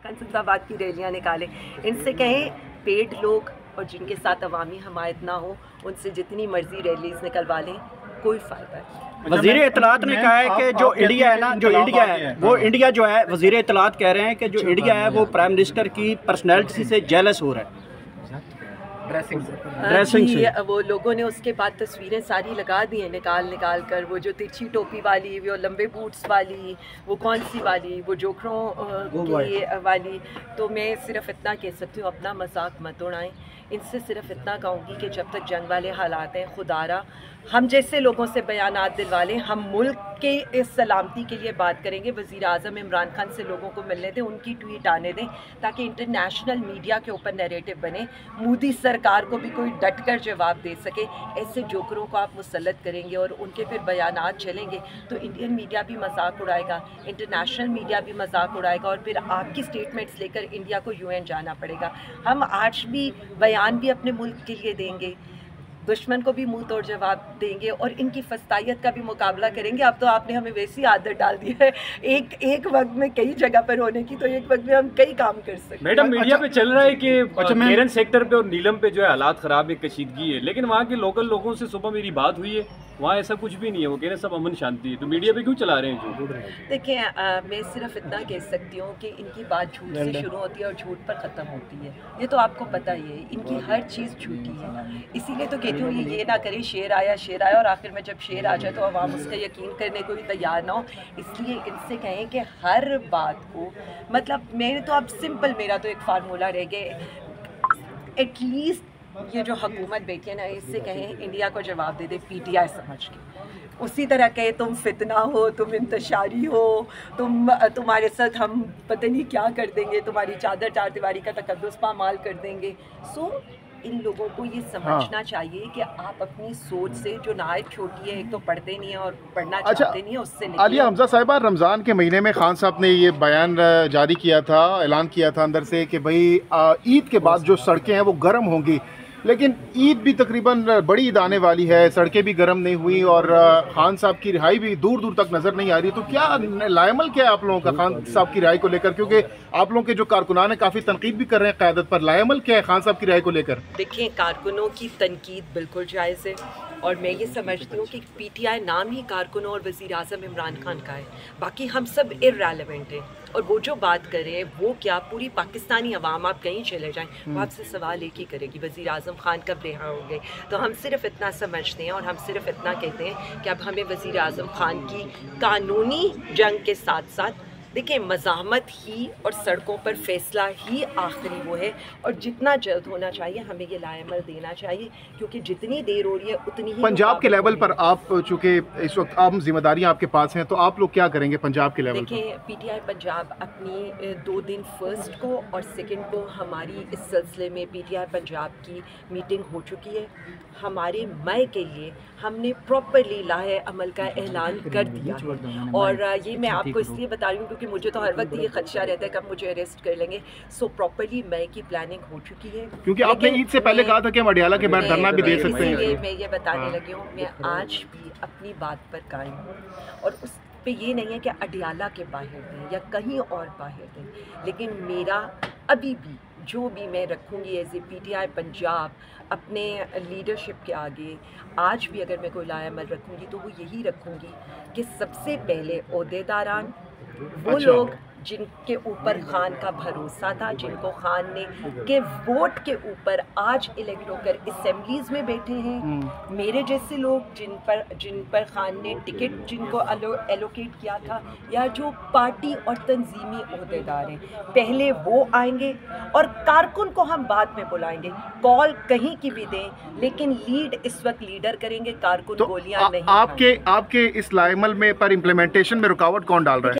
खान जिंदाबाद की रैलियाँ निकालें। इनसे कहें पेड लोग और जिनके साथ अवामी हमायत ना हो उनसे जितनी मर्जी रैलीज निकलवा लें, कोई फ़ायदा नहीं। वज़ीर इत्तलात ने कहा है कि जो इंडिया है ना, जो इंडिया है वो इंडिया जो है, वज़ीर इत्तलात कह रहे हैं कि जो इंडिया है वो प्राइम मिनिस्टर की पर्सनैलिटी से जेलस हो रहा है, ड्रेसिंग से। वो लोगों ने उसके बाद तस्वीरें सारी लगा दी हैं निकाल कर, वो जो तिरछी टोपी वाली, वो लंबे बूट्स वाली, वो कौन सी वाली, वो जोखरों की वाली। तो मैं सिर्फ इतना कह सकती हूँ, अपना मजाक मत उड़ाएं। इनसे सिर्फ इतना कहूँगी कि जब तक जंग वाले हालात हैं, खुदारा हम जैसे लोगों से बयानात दिलवा लें, हम मुल्क के इस सलामती के लिए बात करेंगे। वज़ीर आज़म इमरान खान से लोगों को मिलने दें, उनकी ट्वीट आने दें, ताकि इंटरनेशनल मीडिया के ऊपर नैरेटिव बने, मोदी सरकार को भी कोई डट कर जवाब दे सके। ऐसे जोकरों को आप मुसल्लत करेंगे और उनके फिर बयानात चलेंगे तो इंडियन मीडिया भी मजाक उड़ाएगा, इंटरनेशनल मीडिया भी मजाक उड़ाएगा, और फिर आपकी स्टेटमेंट्स लेकर इंडिया को UN जाना पड़ेगा। हम आज भी बयान भी अपने मुल्क के लिए देंगे, दुश्मन को भी मुंह तोड़ जवाब देंगे और इनकी फस्तायत का भी मुकाबला करेंगे। अब तो आपने हमें वैसी आदत डाल दी है एक वक्त में कई जगह पर होने की, तो एक वक्त में हम कई काम कर सकते हैं। मैडम, मीडिया पे चल रहा है कि केरन सेक्टर पे और नीलम पे जो है हालात ख़राब है, कशीदगी है, लेकिन वहाँ के लोकल लोगों से सुबह मेरी बात हुई है, वहाँ ऐसा कुछ भी नहीं है, वो कह रहे हैं सब अमन शांति है। तो मीडिया पे क्यों चला रहे हैं झूठ? देखिए, मैं सिर्फ इतना कह सकती हूँ कि इनकी बात झूठ से शुरू होती है और झूठ पर ख़त्म होती है, ये तो आपको पता ही है। इनकी हर चीज़ झूठी है, इसीलिए तो कहती हूँ ये ना करें शेर आया और आखिर में जब शेर आ जाए तो अवाम उसका यकीन करने को भी तैयार ना हो। इसलिए इनसे कहें कि हर बात को, मतलब मेरे तो अब सिंपल, मेरा तो एक फार्मूला रह गया, एटलीस्ट ये जो हुकूमत बैठी है ना, इससे कहें इंडिया को जवाब दे दे PTI समझ के। उसी तरह कहे तुम फितना हो, तुम इंतशारी हो, तुम्हारे साथ हम पता नहीं क्या कर देंगे, तुम्हारी चादर चार दीवारी का तकद्दुस पामाल कर देंगे। सो इन लोगों को ये समझना चाहिए कि आप अपनी सोच से, जो नायत छोटी है, एक तो पढ़ते नहीं है और पढ़ना चाहते नहीं है, उससे आलिया हमजा साहिबा, रमज़ान के महीने में खान साहब ने ये बयान जारी किया था, ऐलान किया था अंदर से कि भाई ईद के बाद जो सड़कें हैं वो गर्म होंगी, लेकिन ईद भी तकरीबन बड़ी ईद आने वाली है, सड़कें भी गर्म नहीं हुई और खान साहब की रिहाई भी दूर दूर तक नज़र नहीं आ रही। तो क्या लाएमल क्या है आप लोगों का खान साहब की रिहाई को लेकर, क्योंकि आप लोगों के जो कारकुनान है काफ़ी तनकीद भी कर रहे हैं क़यादत पर, लाएमल क्या है खान साहब की रिहाई को लेकर? देखिए, कारकुनों की तनकीद बिल्कुल जायज़ है और मैं ये समझती हूँ कि PTI नाम ही कारकुनों और वज़ीर आज़म इमरान खान का है, बाकी हम सब इर्रेलेवेंट हैं। और वो जो बात कर रहे हैं वो क्या, पूरी पाकिस्तानी अवाम, आप कहीं चले जाएं, वो आपसे सवाल एक ही करेगी, वज़ीर आज़म खान कब रिहा होंगे। तो हम सिर्फ इतना समझते हैं और हम सिर्फ इतना कहते हैं कि अब हमें वज़ीर आज़म खान की कानूनी जंग के साथ साथ, देखिए, मज़ाहमत ही और सड़कों पर फैसला ही आखिरी वो है, और जितना जल्द होना चाहिए हमें ये लाएमल देना चाहिए, क्योंकि जितनी देर हो रही है उतनी ही। पंजाब के लेवल पर आप, चूँकि इस वक्त आम जिम्मेदारियाँ आपके पास हैं, तो आप लोग क्या करेंगे पंजाब के लेवल पर? देखिए, PTI पंजाब अपनी 2 दिन 1 को और 2 को हमारी इस सिलसिले में PTI पंजाब की मीटिंग हो चुकी है। हमारे मई के लिए हमने प्रॉपरली लाहे अमल का ऐलान कर दिया है, और ये मैं आपको इसलिए बता रही हूँ क्योंकि मुझे तो हर वक्त ये खदशा रहता है कब मुझे अरेस्ट कर लेंगे। सो प्रॉपरली मई की प्लानिंग हो चुकी है, क्योंकि आपने ईद से पहले कहा था कि हम अडियाला के बाहर धरना भी दे सकते हैं। मैं ये बताने लगी हूँ, मैं आज भी अपनी बात पर कायम हूँ, और उस पे ये नहीं है कि अडियाला के बाहर दें या कहीं और बाहर दें, लेकिन मेरा अभी भी जो भी मैं रखूँगी एज ए PTI पंजाब अपने लीडरशिप के आगे, आज भी अगर मैं कोई लाएमल रखूँगी तो वो यही रखूँगी कि सबसे पहले ओहदेदारान, वो लोग जिनके ऊपर खान का भरोसा था, जिनको खान ने के वोट के ऊपर आज इलेक्ट होकर असेंबलीज में बैठे हैं, मेरे जैसे लोग जिन पर खान ने टिकट जिनको एलोकेट किया था, या जो पार्टी और तंजीमी ओहदेदार हैं, पहले वो आएंगे और कारकुन को हम बाद में बुलाएंगे। कॉल कहीं की भी दें, लेकिन लीड इस वक्त लीडर करेंगे, कारकुन तो गोलियां नहीं। आपके इस लाएमल में पर इम्प्लीमेंटेशन में रुकावट कौन डाल रहा है?